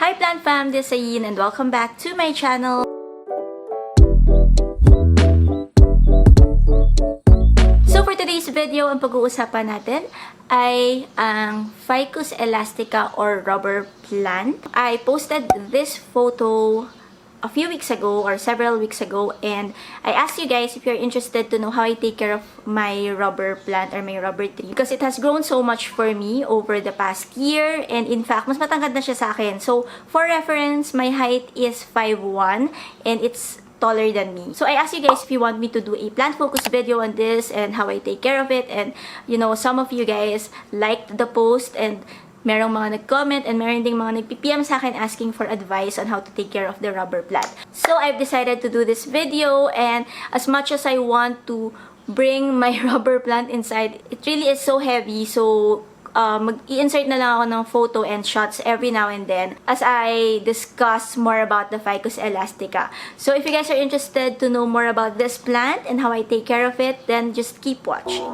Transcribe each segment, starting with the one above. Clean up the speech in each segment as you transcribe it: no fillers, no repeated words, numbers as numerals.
Hi Plant Fam, this is Ayn and welcome back to my channel. So for today's video, ang pag-uusapan natin ay ang Ficus elastica or rubber plant. I posted this photo a few weeks ago or several weeks ago, and I asked you guys if you're interested to know how I take care of my rubber plant or my rubber tree because it has grown so much for me over the past year, and in fact mas matangkad na siya sa akin. So for reference, my height is 5'1" and it's taller than me. So I asked you guys if you want me to do a plant focus video on this and how I take care of it, and you know, some of you guys liked the post and merong mga nag-comment and meron ding mga nag-PM sa akin asking for advice on how to take care of the rubber plant. So I've decided to do this video, and as much as I want to bring my rubber plant inside, it really is so heavy. So mag-i-insert na lang ako ng photo and shots every now and then as I discuss more about the Ficus elastica. So if you guys are interested to know more about this plant and how I take care of it, then just keep watching.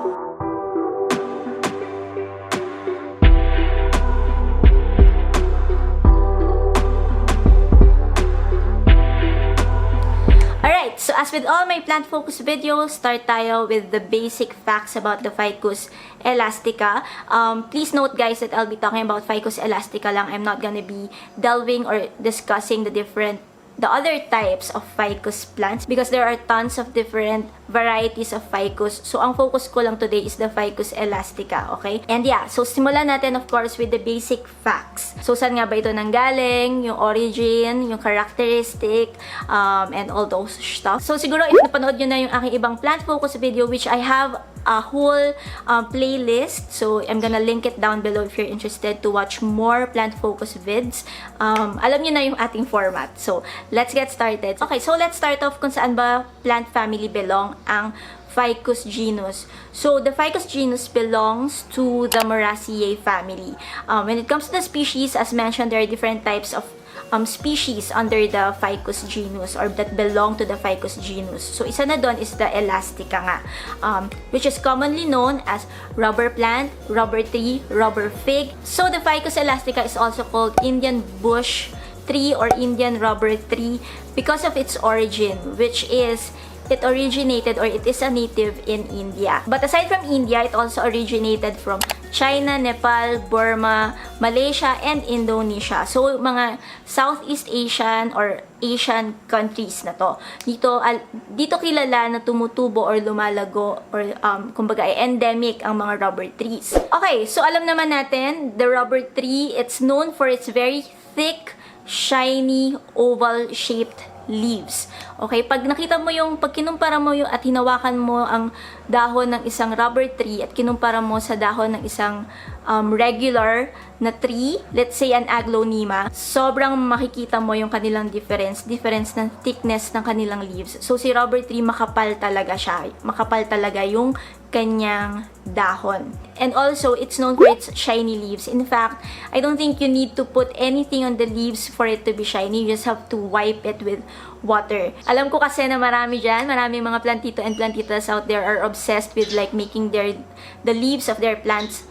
So as with all my plant focus videos, start tayo with the basic facts about the Ficus elastica. Please note guys that I'll be talking about Ficus elastica lang. I'm not gonna be delving or discussing the other types of ficus plants because there are tons of different varieties of ficus. So ang focus ko lang today is the Ficus elastica, okay? And yeah, so simulan natin of course with the basic facts. So saan nga ba ito nanggaling, yung origin, yung characteristic, and all those stuff. So siguro if napanood nyo na yung aking ibang plant focus video, which I have a whole playlist, so I'm gonna link it down below if you're interested to watch more plant focus vids. Alam nyo na yung ating format. So let's get started. Okay, so let's start off kung saan ba plant family belong ang Ficus genus. So the Ficus genus belongs to the Moraceae family. When it comes to the species, as mentioned, there are different types of species under the Ficus genus or that belong to the Ficus genus. So isa na doon is the elastica nga, which is commonly known as rubber plant, rubber tree, rubber fig. So the Ficus elastica is also called Indian bush tree or Indian rubber tree because of its origin, which is it originated or it is a native in India. But aside from India, it also originated from China, Nepal, Burma, Malaysia, and Indonesia. So, mga Southeast Asian or Asian countries na to. Dito kilala na tumutubo or lumalago or kumbaga ay endemic ang mga rubber trees. Okay, so alam naman natin, the rubber tree, it's known for its very thick, shiny, oval-shaped leaves. Okay, pag kinumpara mo yung at hinawakan mo ang dahon ng isang rubber tree at kinumpara mo sa dahon ng isang regular na tree, let's say an aglaonema, sobrang makikita mo yung kanilang difference ng thickness ng kanilang leaves. So si rubber tree makapal talaga siya. Makapal talaga yung kanyang dahon. And also, it's known for its shiny leaves. In fact, I don't think you need to put anything on the leaves for it to be shiny. You just have to wipe it with water. Alam ko kasi na maraming mga plantito and plantitas out there are obsessed with like making the leaves of their plants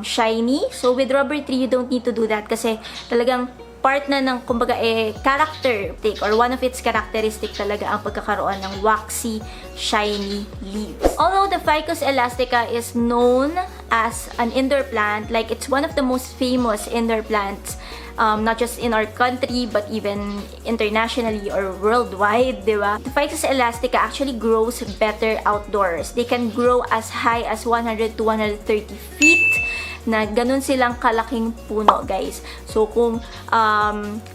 shiny. So with rubber tree, you don't need to do that kasi talagang part na ng kumbaga characteristic or one of its characteristic talaga ang pagkakaroon ng waxy, shiny leaves. Although the Ficus elastica is known as an indoor plant, like it's one of the most famous indoor plants, not just in our country but even internationally or worldwide, di ba? The Ficus elastica actually grows better outdoors. They can grow as high as 100 to 130 feet na ganun silang kalaking puno, guys. So kung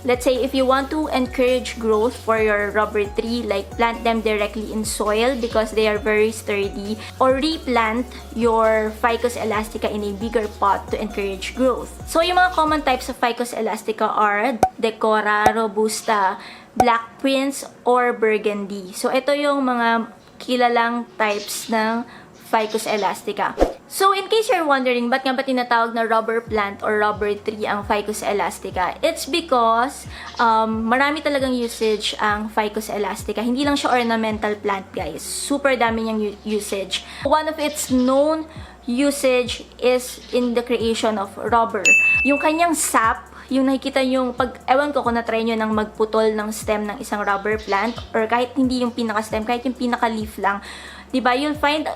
let's say if you want to encourage growth for your rubber tree, like plant them directly in soil because they are very sturdy, or replant your Ficus elastica in a bigger pot to encourage growth. So yung mga common types of Ficus elastica are Decora, Robusta, Black Prince, or Burgundy. So ito yung mga kilalang types ng Ficus elastica. So, in case you're wondering, ba't nga ba tinatawag na rubber plant or rubber tree ang Ficus elastica? It's because marami talagang usage ang Ficus elastica. Hindi lang siya ornamental plant, guys. Super dami niyang usage. One of its known usage is in the creation of rubber. Yung kanyang sap, yung nakikita yung ewan ko kung na-try nyo nang magputol ng stem ng isang rubber plant, or kahit hindi yung pinaka-stem, kahit yung pinaka-leaf lang, diba, you'll find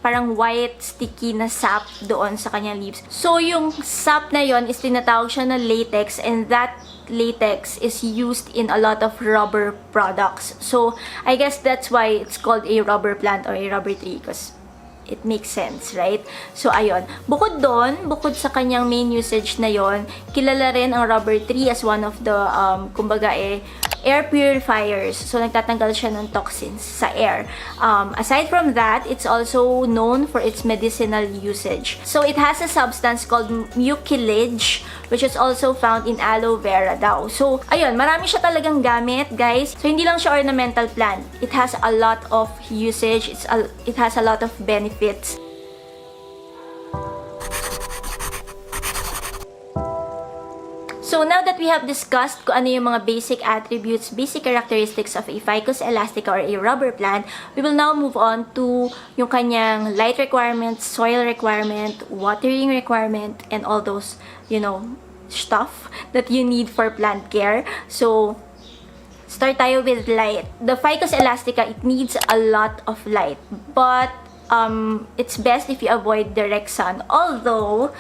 parang white sticky na sap doon sa kanyang leaves. So, yung sap na yon is tinatawag siya na latex, and that latex is used in a lot of rubber products. So, I guess that's why it's called a rubber plant or a rubber tree, because it makes sense, right? So, ayun. Bukod sa kanyang main usage na yon, kilala rin ang rubber tree as one of the, kumbaga air purifiers. So, nagtatanggal siya ng toxins sa air. Aside from that, it's also known for its medicinal usage. So, it has a substance called mucilage, which is also found in aloe vera daw. So, ayun, marami siya talagang gamit, guys. So, hindi lang siya ornamental plant. It has a lot of usage. It has a lot of benefits. So, now that we have discussed kung ano yung mga basic attributes, basic characteristics of a Ficus elastica or a rubber plant, we will now move on to yung kanyang light requirements, soil requirement, watering requirement, and all those, stuff that you need for plant care. So, start tayo with light. The Ficus elastica, it needs a lot of light, but it's best if you avoid direct sun. Although,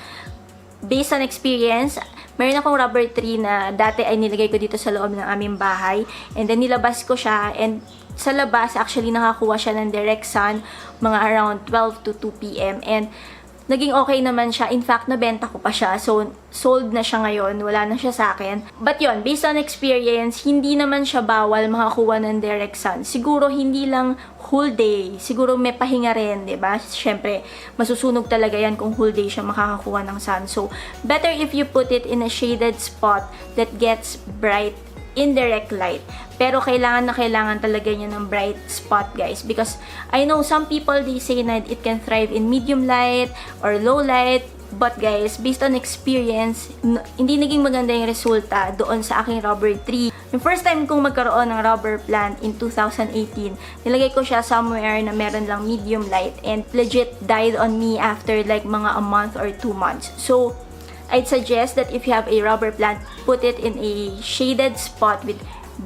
based on experience, meron akong rubber tree na dati ay nilagay ko dito sa loob ng aming bahay. And then nilabas ko siya. And sa labas, actually nakakuha siya ng direct sun mga around 12 to 2 p.m. And naging okay naman siya. In fact, nabenta ko pa siya. So, sold na siya ngayon. Wala na siya sa akin. But yon, based on experience, hindi naman siya bawal makakuha ng direct sun. Siguro hindi lang whole day. Siguro may pahinga rin, diba? Siyempre, masusunog talaga yan kung whole day siya makakakuha ng sun. So, better if you put it in a shaded spot that gets bright indirect light. Pero kailangan na kailangan talaga niya ng bright spot, guys. Because I know some people, they say na it can thrive in medium light or low light. But guys, based on experience, hindi naging maganda yung resulta doon sa aking rubber tree. Yung first time kong magkaroon ng rubber plant in 2018, nilagay ko siya somewhere na meron lang medium light, and legit died on me after like mga a month or 2 months. So, I'd suggest that if you have a rubber plant, put it in a shaded spot with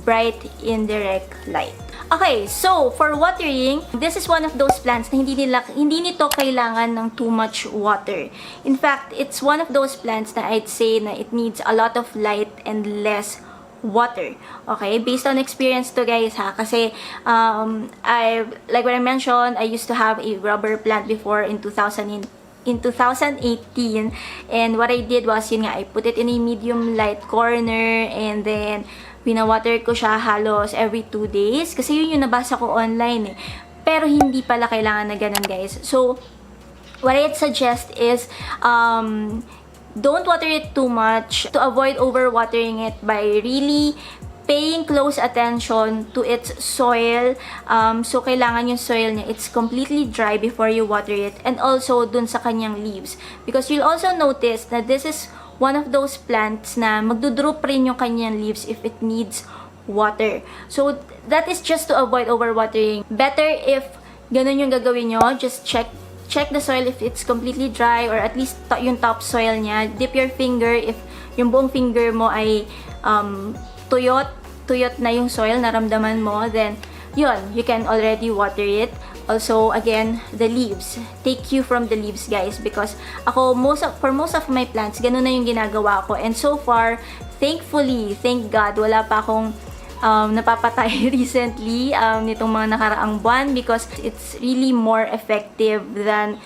bright indirect light. Okay, so for watering, this is one of those plants na hindi nito kailangan ng too much water. In fact, it's one of those plants na I'd say na it needs a lot of light and less water. Okay, based on experience to, guys, ha, kasi like what I mentioned, I used to have a rubber plant before in 2018, and what I did was, yun nga, I put it in a medium light corner, and then pinawater ko siya halos every 2 days, kasi yun yung nabasa ko online eh. Pero hindi pala kailangan na ganun, guys. So, what I'd suggest is, don't water it too much to avoid overwatering it by really paying close attention to its soil. So, kailangan yung soil niya, it's completely dry before you water it. And also, dun sa kanyang leaves. Because you'll also notice that this is one of those plants na magdudrop rin yung kanyang leaves if it needs water. So, that is just to avoid overwatering. Better if ganun yung gagawin nyo, just check the soil if it's completely dry, or at least yung top soil niya. Dip your finger if yung buong finger mo ay tuyot na yung soil, naramdaman mo, then yun, you can already water it. Also, again, the leaves. Take cue from the leaves, guys, because ako, for most of my plants, ganun na yung ginagawa ko. And so far, thankfully, thank God, wala pa akong napapatay recently nitong mga nakaraang buwan, because it's really more effective than,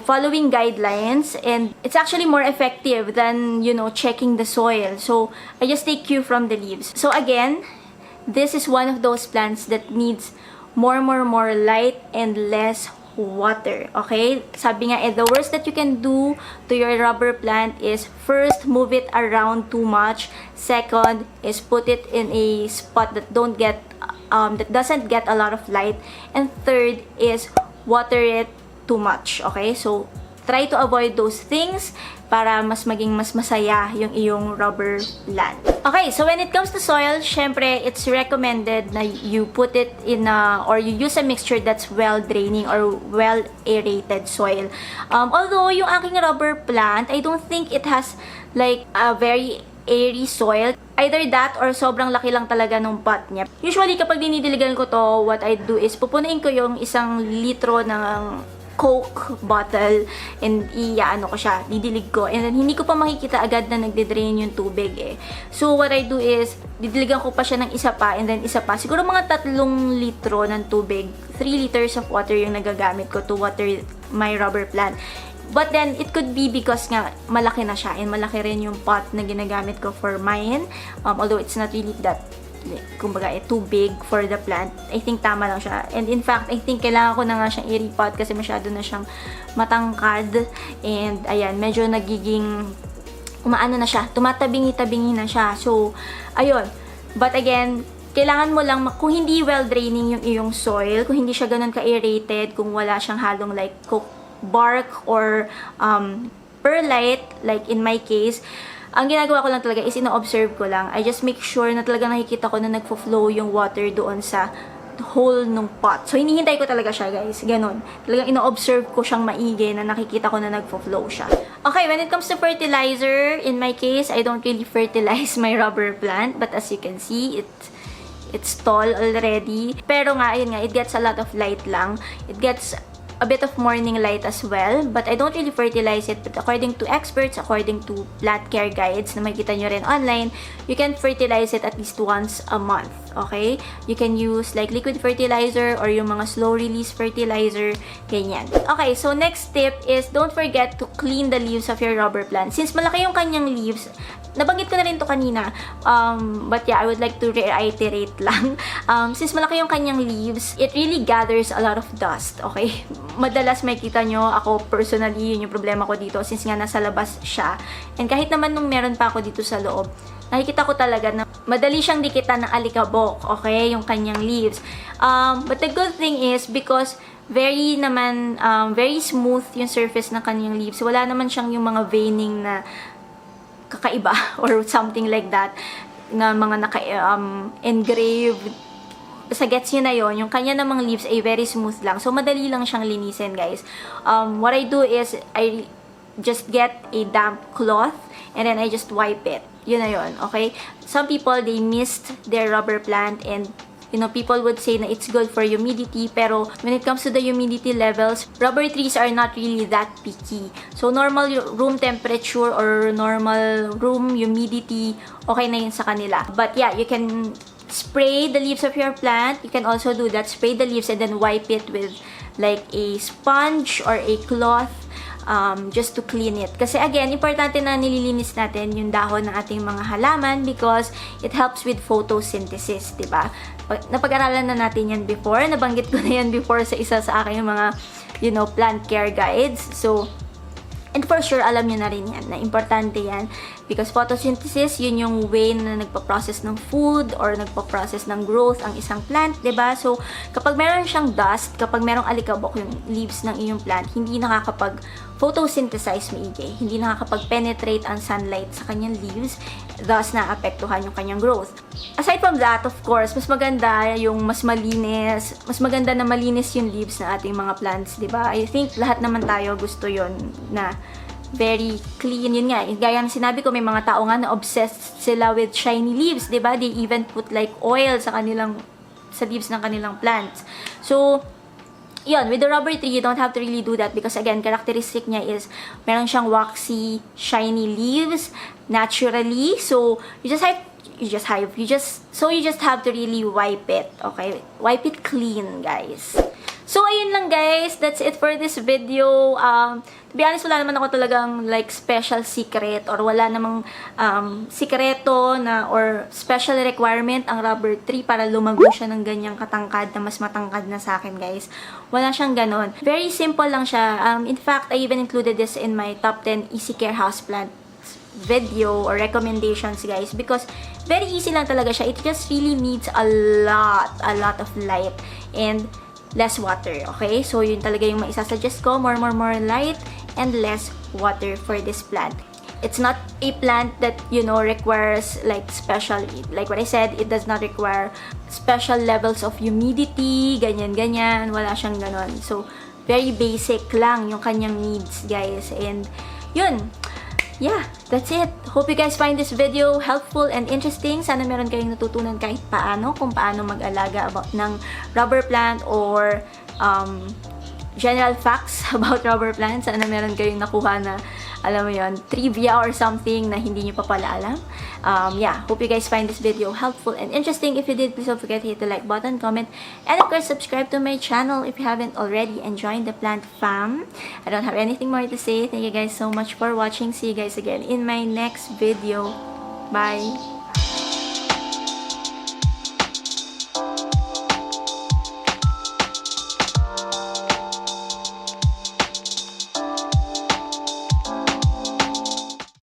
following guidelines, and it's actually more effective than, checking the soil. So, I just take cue from the leaves. So, again, this is one of those plants that needs more light and less water. Okay? Sabi nga, the worst that you can do to your rubber plant is first, move it around too much. Second is put it in a spot that doesn't get a lot of light. And third is water it too much. Okay? So, try to avoid those things para mas maging mas masaya yung iyong rubber plant. Okay, so when it comes to soil, syempre, it's recommended na you put it in or you use a mixture that's well-draining or well-aerated soil. Although, yung aking rubber plant, I don't think it has like a very airy soil. Either that or sobrang laki lang talaga ng pot niya. Usually, kapag dinidiligan ko to, what I do is pupunain ko yung 1 litro ng Coke bottle and iyaano ko siya, didilig ko, and then hindi ko pa makikita agad na nagde-drain yung tubig eh. So what I do is didiligan ko pa siya ng isa pa and then isa pa, siguro mga 3 litro ng tubig, 3 liters of water yung nagagamit ko to water my rubber plant. But then it could be because nga malaki na siya and malaki rin yung pot na ginagamit ko for mine, although it's not really that kumbaga too big for the plant. I think tama lang siya. And in fact, I think kailangan ko na nga siyang i-repot kasi masyado na siyang matangkad. And ayan, medyo nagiging umaano na siya, tumatabingi-tabingi na siya. So, ayun. But again, kailangan mo lang, kung hindi well-draining yung iyong soil, kung hindi siya ganun ka-aerated, kung wala siyang halong like coke bark or perlite, like in my case, ang ginagawa ko lang talaga is ino-observe ko lang. I just make sure na talaga nakikita ko na nagfo-flow yung water doon sa hole ng pot. So, hinihintay ko talaga siya, guys. Ganon. Talagang ino-observe ko siyang maigi na nakikita ko na nagfo-flow siya. Okay, when it comes to fertilizer, in my case, I don't really fertilize my rubber plant. But as you can see, it's tall already. Pero nga, ayun nga, it gets a lot of light lang. It gets a bit of morning light as well, but I don't really fertilize it. But according to experts, according to plant care guides na makikita nyo rin online, you can fertilize it at least once a month. Okay? You can use like liquid fertilizer or yung mga slow release fertilizer, ganyan. Okay, so next tip is don't forget to clean the leaves of your rubber plant. Since malaki yung kanyang leaves, nabanggit ko na rin to kanina, but yeah, I would like to reiterate lang. Since malaki yung kanyang leaves, it really gathers a lot of dust, okay? Madalas makikita nyo, ako personally, yun yung problema ko dito, since nga nasa labas siya. And kahit naman nung meron pa ako dito sa loob, nakikita ko talaga na madali siyang dikitan ng alikabok, okay? Yung kanyang leaves. But the good thing is, because very smooth yung surface ng kanyang leaves, wala naman siyang yung mga veining na kakaiba or something like that na mga naka-engraved. Sa gets nyo na yon, yung kanya namang leaves ay very smooth lang. So, madali lang siyang linisin, guys. What I do is, I just get a damp cloth and then I just wipe it. Yun na yun, okay? Some people, they missed their rubber plant and you know, people would say na it's good for humidity, pero when it comes to the humidity levels, rubber trees are not really that picky. So, normal room temperature or normal room humidity, okay na yun sa kanila. But yeah, you can spray the leaves of your plant. You can also do that, spray the leaves and then wipe it with like a sponge or a cloth. Just to clean it. Kasi again, importante na nililinis natin yung dahon ng ating mga halaman because it helps with photosynthesis, diba? Napag-aralan na natin yan before. Nabanggit ko na yan before sa isa sa aking mga, you know, plant care guides. So, and for sure, alam nyo na rin yan, na importante yan. Because photosynthesis, yun yung way na nagpa-process ng food or nagpa-process ng growth ang isang plant, diba? So, kapag meron siyang dust, kapag merong alikabok yung leaves ng iyong plant, hindi nakakapag-photosynthesize maigi. Hindi nakakapag-penetrate ang sunlight sa kanyang leaves, thus naapektuhan yung kanyang growth. Aside from that, of course, mas maganda yung mas malinis, mas maganda na malinis yung leaves ng ating mga plants, diba? I think lahat naman tayo gusto yon na very clean. Yun nga, gaya ng sinabi ko, may mga tao nga na obsessed sila with shiny leaves, diba? They even put like oil sa leaves ng kanilang plants. So, yun, with the rubber tree, you don't have to really do that because again, characteristic niya is meron siyang waxy, shiny leaves naturally. So, you just have to really wipe it, okay? Wipe it clean, guys. So, ayun lang guys. That's it for this video. To be honest, wala naman ako talagang like special secret or wala namang sikreto na or special requirement ang rubber tree para lumago siya ng ganyang katangkad na mas matangkad na sa akin, guys. Wala siyang ganon. Very simple lang siya. In fact, I even included this in my top 10 easy care houseplant video or recommendations, guys, because very easy lang talaga siya. It just really needs a lot of light and less water, okay? So, yun talaga yung maisasuggest ko. More light and less water for this plant. It's not a plant that, you know, requires like special, like what I said, it does not require special levels of humidity, ganyan-ganyan, wala siyang ganon. So, very basic lang yung kanyang needs, guys. And, yun. Yeah, that's it. Hope you guys find this video helpful and interesting. Sana meron kayong natutunan kahit paano, kung paano mag-alaga about ng rubber plant or general facts about rubber plants. Sana meron kayong nakuha na, alam mo yon, trivia or something na hindi nyo pa pala alam. Yeah, hope you guys find this video helpful and interesting. If you did, please don't forget to hit the like button, comment, and of course, subscribe to my channel if you haven't already, and join the plant fam. I don't have anything more to say. Thank you guys so much for watching. See you guys again in my next video. Bye!